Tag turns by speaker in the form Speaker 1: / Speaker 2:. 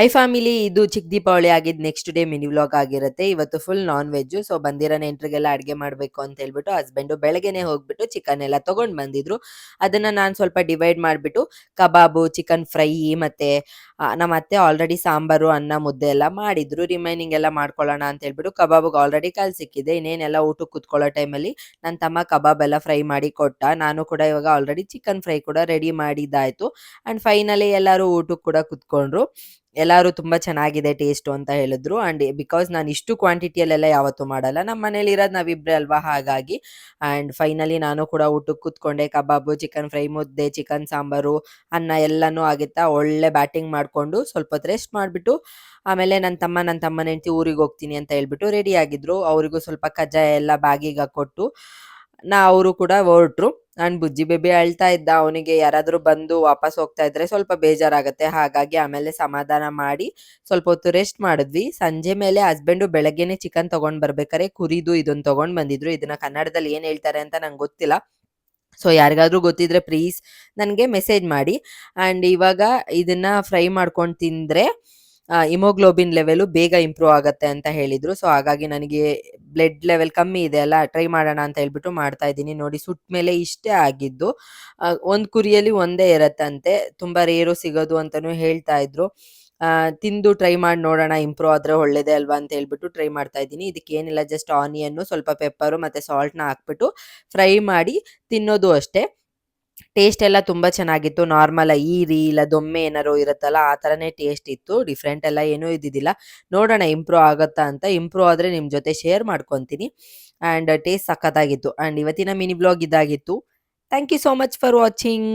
Speaker 1: I family ಇದು ಚಿಕ್ಕ ದೀಪಾವಳಿ ಆಗಿದ್ದು ನೆಕ್ಸ್ಟ್ ಡೇ ಮಿನಿ ವ್ಲಾಗ್ ಆಗಿರುತ್ತೆ. ಇವತ್ತು ಫುಲ್ ನಾನ್ ವೆಜ್. ಸೊ ಬಂದಿರೋ ನೆಂಟರಿಗೆಲ್ಲ ಅಡುಗೆ ಮಾಡಬೇಕು ಅಂತ ಹೇಳ್ಬಿಟ್ಟು ಹಸ್ಬೆಂಡು ಬೆಳಗ್ಗೆನೆ ಹೋಗ್ಬಿಟ್ಟು ಚಿಕನ್ ಎಲ್ಲ ತಗೊಂಡು ಬಂದಿದ್ರು. ಅದನ್ನ ನಾನು ಸ್ವಲ್ಪ ಡಿವೈಡ್ ಮಾಡಿಬಿಟ್ಟು ಕಬಾಬು, ಚಿಕನ್ ಫ್ರೈ ಮತ್ತೆ ನಮ್ಮ ಅತ್ತೆ ಆಲ್ರೆಡಿ ಸಾಂಬಾರು, ಅನ್ನ, ಮುದ್ದೆ ಎಲ್ಲ ಮಾಡಿದ್ರು. ರಿಮೈನಿಂಗ್ ಎಲ್ಲ ಮಾಡ್ಕೊಳ್ಳೋಣ ಅಂತ ಹೇಳ್ಬಿಟ್ಟು ಕಬಾಬ್ಗೆ ಆಲ್ರೆಡಿ ಕಲ್ ಸಿಕ್ಕಿದೆ. ಇನ್ನೇನೆಲ್ಲ ಊಟಕ್ಕೆ ಕುತ್ಕೊಳ್ಳೋ ಟೈಮಲ್ಲಿ ನನ್ನ ತಮ್ಮ ಕಬಾಬ್ ಎಲ್ಲ ಫ್ರೈ ಮಾಡಿ ಕೊಟ್ಟ. ನಾನು ಕೂಡ ಇವಾಗ ಆಲ್ರೆಡಿ ಚಿಕನ್ ಫ್ರೈ ಕೂಡ ರೆಡಿ ಮಾಡಿದ್ದಾಯಿತು. ಆ್ಯಂಡ್ ಫೈನಲಿ ಎಲ್ಲರೂ ಊಟಕ್ಕೆ ಕೂಡ ಕುತ್ಕೊಂಡ್ರು. ಎಲ್ಲರೂ ತುಂಬ ಚೆನ್ನಾಗಿದೆ ಟೇಸ್ಟು ಅಂತ ಹೇಳಿದ್ರು. ಆ್ಯಂಡ್ ಬಿಕಾಸ್ ನಾನು ಇಷ್ಟು ಕ್ವಾಂಟಿಟಿಯಲ್ಲೆಲ್ಲ ಯಾವತ್ತೂ ಮಾಡಲ್ಲ. ನಮ್ಮ ಮನೇಲಿ ಇರೋದು ನಾವಿಬ್ಬರೇ ಅಲ್ವಾ, ಹಾಗಾಗಿ. ಆ್ಯಂಡ್ ಫೈನಲಿ ನಾನು ಕೂಡ ಊಟಕ್ಕೆ ಕೂತ್ಕೊಂಡೆ. ಕಬಾಬು, ಚಿಕನ್ ಫ್ರೈ, ಮುದ್ದೆ, ಚಿಕನ್ ಸಾಂಬಾರು, ಅನ್ನ ಎಲ್ಲನೂ ಆಗಿತ್ತಾ ಒಳ್ಳೆ ಬ್ಯಾಟಿಂಗ್ ಮಾಡಿಕೊಂಡು ಸ್ವಲ್ಪ ಹೊತ್ತು ರೆಸ್ಟ್ ಮಾಡಿಬಿಟ್ಟು ಆಮೇಲೆ ನನ್ನ ತಮ್ಮನ ಹೆಂಡತಿ ಊರಿಗೆ ಹೋಗ್ತೀನಿ ಅಂತ ಹೇಳ್ಬಿಟ್ಟು ರೆಡಿ ಆಗಿದ್ರು. ಅವರಿಗೂ ಸ್ವಲ್ಪ ಕಜ್ಜಾಯ ಎಲ್ಲ ಬ್ಯಾಗಿಗೆ ಹಾಕ್ಕೊಟ್ಟು ಅವರು ಕೂಡ ಹೊರಟ್ರು. ಆ್ಯಂಡ್ ಬುಜ್ಜಿ ಬೇಬಿ ಅಳ್ತಾ ಇದ್ದ. ಅವನಿಗೆ ಯಾರಾದರೂ ಬಂದು ವಾಪಸ್ ಹೋಗ್ತಾ ಇದ್ರೆ ಸ್ವಲ್ಪ ಬೇಜಾರಾಗುತ್ತೆ. ಹಾಗಾಗಿ ಆಮೇಲೆ ಸಮಾಧಾನ ಮಾಡಿ ಸ್ವಲ್ಪ ಹೊತ್ತು ರೆಸ್ಟ್ ಮಾಡಿದ್ವಿ. ಸಂಜೆ ಮೇಲೆ ಹಸ್ಬೆಂಡು ಬೆಳಗ್ಗೆನೆ ಚಿಕನ್ ತೊಗೊಂಡು ಬರ್ಬೇಕಾದ್ರೆ ಕುರಿದು ಇದನ್ನು ತೊಗೊಂಡು ಬಂದಿದ್ರು. ಇದನ್ನ ಕನ್ನಡದಲ್ಲಿ ಏನು ಹೇಳ್ತಾರೆ ಅಂತ ನಂಗೆ ಗೊತ್ತಿಲ್ಲ. ಸೊ ಯಾರಿಗಾದ್ರೂ ಗೊತ್ತಿದ್ರೆ ಪ್ಲೀಸ್ ನನಗೆ ಮೆಸೇಜ್ ಮಾಡಿ. ಆ್ಯಂಡ್ ಇವಾಗ ಇದನ್ನ ಫ್ರೈ ಮಾಡ್ಕೊಂಡು ತಿಂದರೆ ಹಿಮೋಗ್ಲೋಬಿನ್ ಲೆವೆಲು ಬೇಗ ಇಂಪ್ರೂವ್ ಆಗುತ್ತೆ ಅಂತ ಹೇಳಿದರು. ಸೊ ಹಾಗಾಗಿ ನನಗೆ ಬ್ಲಡ್ ಲೆವೆಲ್ ಕಮ್ಮಿ ಇದೆ ಅಲ್ಲ, ಟ್ರೈ ಮಾಡೋಣ ಅಂತ ಹೇಳ್ಬಿಟ್ಟು ಮಾಡ್ತಾ ಇದ್ದೀನಿ. ನೋಡಿ, ಸುಟ್ಟ ಮೇಲೆ ಇಷ್ಟೇ ಆಗಿದ್ದು. ಒಂದು ಕುರಿಯಲ್ಲಿ ಒಂದೇ ಇರತ್ತಂತೆ, ತುಂಬ ರೇರು ಸಿಗೋದು ಅಂತಲೂ ಹೇಳ್ತಾ ಇದ್ರು. ತಿಂದು ಟ್ರೈ ಮಾಡಿ ನೋಡೋಣ, ಇಂಪ್ರೂವ್ ಆದರೆ ಒಳ್ಳೇದೇ ಅಲ್ವಾ ಅಂತ ಹೇಳ್ಬಿಟ್ಟು ಟ್ರೈ ಮಾಡ್ತಾ ಇದ್ದೀನಿ. ಇದಕ್ಕೇನಿಲ್ಲ, ಜಸ್ಟ್ ಆನಿಯನ್ನು, ಸ್ವಲ್ಪ ಪೆಪ್ಪರು ಮತ್ತು ಸಾಲ್ಟ್ನ ಹಾಕ್ಬಿಟ್ಟು ಫ್ರೈ ಮಾಡಿ ತಿನ್ನೋದು ಅಷ್ಟೇ. ಟೇಸ್ಟ್ ಎಲ್ಲ ತುಂಬ ಚೆನ್ನಾಗಿತ್ತು. ನಾರ್ಮಲ್ ಈರಿ ಇಲ್ಲ ದೊಮ್ಮೆ ಏನಾರು ಇರುತ್ತಲ್ಲ, ಆ ಥರನೇ ಟೇಸ್ಟ್ ಇತ್ತು. ಡಿಫ್ರೆಂಟ್ ಎಲ್ಲ ಏನೂ ಇದ್ದಿದ್ದಿಲ್ಲ. ನೋಡೋಣ ಇಂಪ್ರೂವ್ ಆಗುತ್ತಾ ಅಂತ. ಇಂಪ್ರೂವ್ ಆದರೆ ನಿಮ್ಮ ಜೊತೆ ಶೇರ್ ಮಾಡ್ಕೊತೀನಿ. ಆ್ಯಂಡ್ ಟೇಸ್ಟ್ ಸಖತ್ತಾಗಿತ್ತು. ಆ್ಯಂಡ್ ಇವತ್ತಿನ ಮಿನಿ ಬ್ಲಾಗ್ ಇದಾಗಿತ್ತು. Thank you so much for watching.